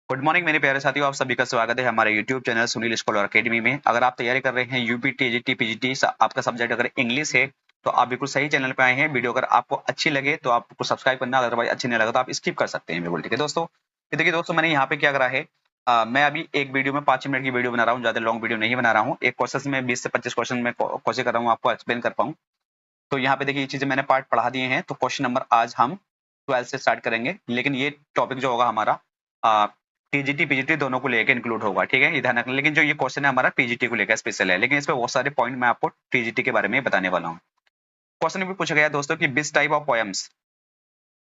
Good morning मेरे प्यारे साथियों, आप सभी का स्वागत है हमारे YouTube channel Sunil scholar academy में। अगर आप तैयारी कर रहे हैं यूपी टीजीटी पीजीटी, आपका सब्जेक्ट अगर इंग्लिश है तो आप बिल्कुल सही चैनल पे आए हैं। वीडियो अगर आपको अच्छी लगे तो आपको सब्सक्राइब करना, अदरवाइज अच्छी नहीं लगा तो आप स्किप कर सकते हैं बिल्कुल। ठीक है दोस्तों, ये देखिए दोस्तों, मैंने यहाँ पे क्या करा है, मैं अभी एक वीडियो में 5 मिनट की वीडियो बना रहा हूँ, ज्यादा लॉन्ग वीडियो नहीं बना रहा हूँ। एक क्वेश्चन में 20 से 25 क्वेश्चन में कोशिश कर रहा हूँ आपको एक्सप्लेन कर पाऊँ। तो यहाँ पे देखिए ये चीजें मैंने पार्ट पढ़ा दिए हैं। तो क्वेश्चन नंबर आज हम 12 से स्टार्ट करेंगे, लेकिन ये टॉपिक जो होगा हमारा टीजीटी पीजीटी दोनों को लेकर इंक्लूड होगा। ठीक है, ये ध्यान रखना। लेकिन जो ये क्वेश्चन है हमारा पीजीटी को लेकर स्पेशल है, लेकिन इस पे बहुत सारे पॉइंट मैं आपको टीजीटी के बारे में बताने वाला हूँ। क्वेश्चन भी पूछा गया दोस्तों कि बिस टाइप ऑफ पोएम्स।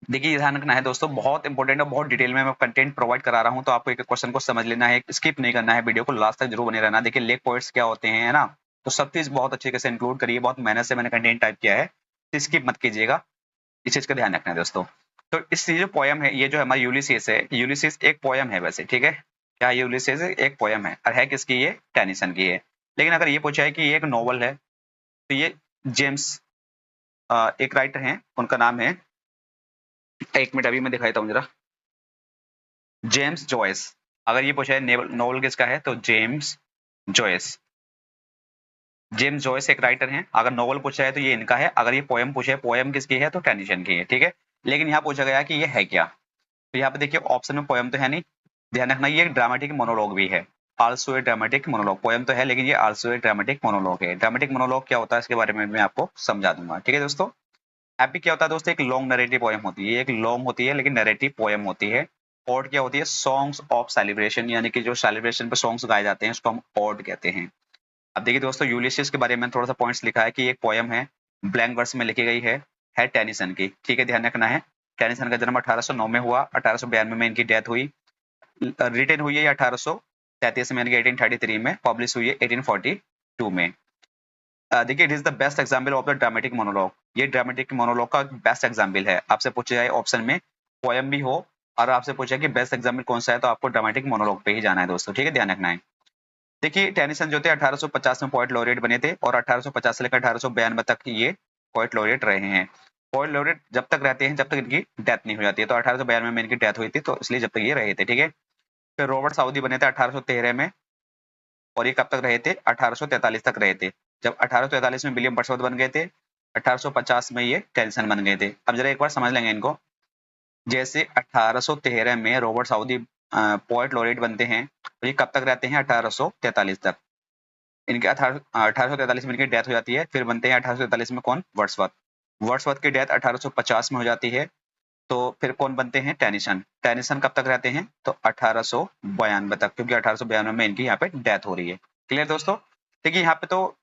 देखिए ये ध्यान रखना है दोस्तों, बहुत इंपॉर्टेंट और बहुत डिटेल में मैं कंटेंट प्रोवाइड करा रहा हूँ, तो आपको एक क्वेश्चन को समझ लेना है, स्किप नहीं करना है, वीडियो को लास्ट तक जरूर बने रहना। देखिए लेग पॉइंट्स क्या होते हैं, है ना, तो सब चीज बहुत अच्छे से इंक्लूड करिए। बहुत मेहनत से मैंने कंटेंट टाइप किया है, स्किप मत कीजिएगा, इस चीज का ध्यान रखना है दोस्तों। तो इस जो पोयम है, ये जो हमारा यूलिसिस है, यूलिसिस एक पोयम है वैसे। ठीक है, क्या यूलिसिस एक पोयम है और है किसकी? ये टेनिसन की है। लेकिन अगर ये पूछा है कि ये एक नॉवल है, तो ये जेम्स एक राइटर हैं, उनका नाम है, एक मिनट अभी मैं दिखाता हूँ जरा, जेम्स जॉयस। अगर ये पूछा है नॉवल किसका है, तो जेम्स जॉयस। जेम्स जॉयस एक राइटर हैं। अगर नॉवल पूछा है तो ये इनका है। अगर ये पोयम पूछा है, पोयम किसकी है, तो टेनिसन की है। ठीक है, लेकिन यहाँ पूछा गया कि ये है क्या, तो यहाँ पे देखिए ऑप्शन में पोयम तो है नहीं, ध्यान रखना ये एक ड्रामेटिक मोनोलॉग भी है। Also a dramatic monologue, poem तो है लेकिन ये आल्सो ए ड्रामेटिक मोनोलॉग है। ड्रामेटिक मोनोलॉग क्या होता है इसके बारे में मैं आपको समझा दूंगा। ठीक है दोस्तों, एपिक क्या होता है दोस्तों? एक लॉन्ग नरेटिव पोयम होती है, एक लॉन्ग होती है लेकिन नरेटिव पोयम होती है। ओड क्या होती है? सॉन्ग्स ऑफ सेलिब्रेशन, यानी कि जो सेलिब्रेशन पे सॉन्ग्स गाए जाते हैं उसको हम ओड कहते हैं। अब देखिए दोस्तों, यूलिसिस के बारे में थोड़ा सा पॉइंट्स लिखा है कि एक पोयम है, ब्लैंक वर्स में लिखी गई है टेनिसन की। ठीक है, ध्यान रखना है। टेनिसन का जन्म 1809 में हुआ, 1892 में इनकी डेथ हुई। रिटन हुई है 1833 में, यानी कि 1833 में। पब्लिश हुई है 1842 में। देखिए, it is the best example of the dramatic monologue. ये ड्रामेटिक मोनोलॉग का बेस्ट एग्जाम्पल है। आपसे पूछा जाए ऑप्शन में पोयम भी हो और आपसे पूछा कि बेस्ट एग्जाम्पल कौन सा है, तो आपको ड्रामेटिक मोनोलॉग पे ही जाना है दोस्तों। ठीक है, ध्यान रखना है। देखिए टेनिसन जो थे 1850 में पोएट लॉरेट बने थे और 1850 से लेकर 1892 तक ये पोएट लॉरेट रहे हैं। पोएट लॉरेट जब तक रहते हैं जब तक इनकी डेथ नहीं हो जाती है। तो 1892 में इनकी डेथ हुई थी, तो इसलिए जब तक ये रहे थे। ठीक है, फिर रॉबर्ट साउदी बने थे 1813 में, और ये कब तक रहे थे? 1843 तक रहे थे। जब 1843 में विलियम वर्ड्सवर्थ बन गए थे, 1850 में ये टेनिसन बन गए थे। अब जरा एक बार समझ लेंगे इनको। जैसे 1813 में रॉबर्ट साउदी पोएट लॉरेट बनते हैं, तो ये कब तक रहते हैं? 1843 तक। इनके 1843 में इनकी डेथ हो जाती है। फिर बनते हैं 1843 में कौन? वर्ड्सवर्थ। वर्ड्सवर्थ की डेथ 1850 में हो जाती है। तो फिर कौन बनते हैं? टेनिसन। टेनिसन कब तक रहते हैं? तो 1892 तक, क्योंकि 1892 में इनकी यहाँ पे डेथ हो रही है। क्लियर दोस्तों? देखिए यहाँ पे तो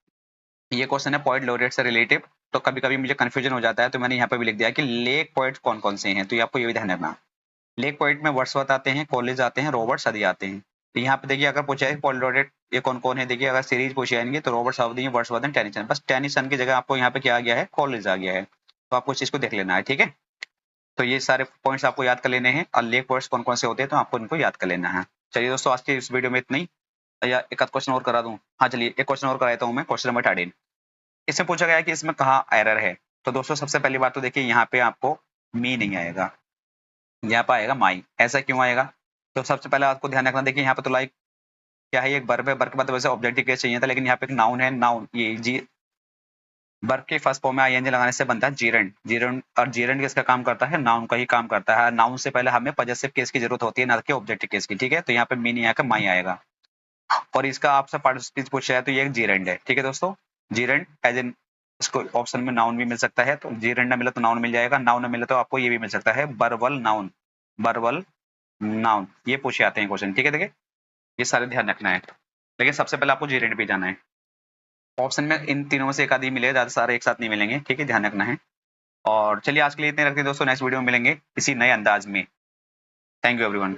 ये क्वेश्चन है पोएट लॉरेट से रिलेटिव, तो कभी कभी मुझे कंफ्यूजन हो जाता है, तो मैंने यहाँ पे भी लिख दिया कि लेक पोएट कौन कौन से हैं, तो ये आपको ये भी ध्यान रखना। लेक पोइट में वर्ड्सवर्थ आते हैं, कॉलेज आते हैं, रॉबर्ट सदी आते हैं। तो यहाँ पे देखिए अगर पूछा है पोएट लॉरेट ये कौन कौन है, देखिए अगर सीरीज पूछी जाएंगे तो Robert Southey, Wordsworth and Tennyson. बस टेनिसन की जगह आपको यहाँ पे क्या आ गया है? कॉलेज आ गया है। तो आपको इस चीज को देख लेना है। ठीक है, तो ये सारे पॉइंट्स आपको याद कर लेने हैं, और लेक पोइट्स कौन कौन से होते हैं तो आपको इनको याद कर लेना है। चलिए दोस्तों, आज की इस वीडियो में इतना ही, या एक आध क्वेश्चन और करा दूं? हाँ चलिए, एक क्वेश्चन और कराता हूँ मैं, क्वेश्चन नंबर 13। इसमें पूछा गया है कि इसमें कहाँ एरर है। तो दोस्तों सबसे पहली बात तो देखिए यहाँ पे आपको मी नहीं आएगा, यहाँ पे आएगा माई। ऐसा क्यों आएगा? तो सबसे पहले आपको ध्यान रखना, देखिए यहाँ पे तो लाइक क्या है, एक वर्ब है, वर्ब के बाद वैसे ऑब्जेक्टिव केस चाहिए था, लेकिन यहाँ पे एक नाउन है। नाउन ये जी वर्ब के फर्स्ट फॉर्म में आईएनजी लगाने से बनता है जीरेंड। जीरेंड, और जीरेंड किसका काम करता है? नाउन का ही काम करता है। नाउन से पहले हमें पजेसिव केस की जरूरत होती है, ना कि ऑब्जेक्टिव केस की। ठीक है, तो यहाँ पे मी नहीं आएगा, माई आएगा। और इसका आपसे पार्टिसिपेट पूछा है तो ये एक जीरेंड है। ठीक है दोस्तों, जीरेंड एज इन, इसको ऑप्शन में नाउन भी मिल सकता है, तो जीरेंड ना मिला तो नाउन मिल जाएगा, नाउन ना मिला तो आपको ये भी मिल सकता है, बर्बल नाउन। बर्बल नाउन, ये पूछे आते हैं क्वेश्चन। ठीक है, देखिए ये सारे ध्यान रखना है, लेकिन सबसे पहले आपको जीरेंड पे जाना है। ऑप्शन में इन तीनों में से एक आदि मिलेगा, ज्यादा सारे एक साथ नहीं मिलेंगे। ठीक है, ध्यान रखना है। और चलिए आज के लिए इतने रखते हैं दोस्तों, नेक्स्ट वीडियो में मिलेंगे किसी नए अंदाज में। Thank you everyone.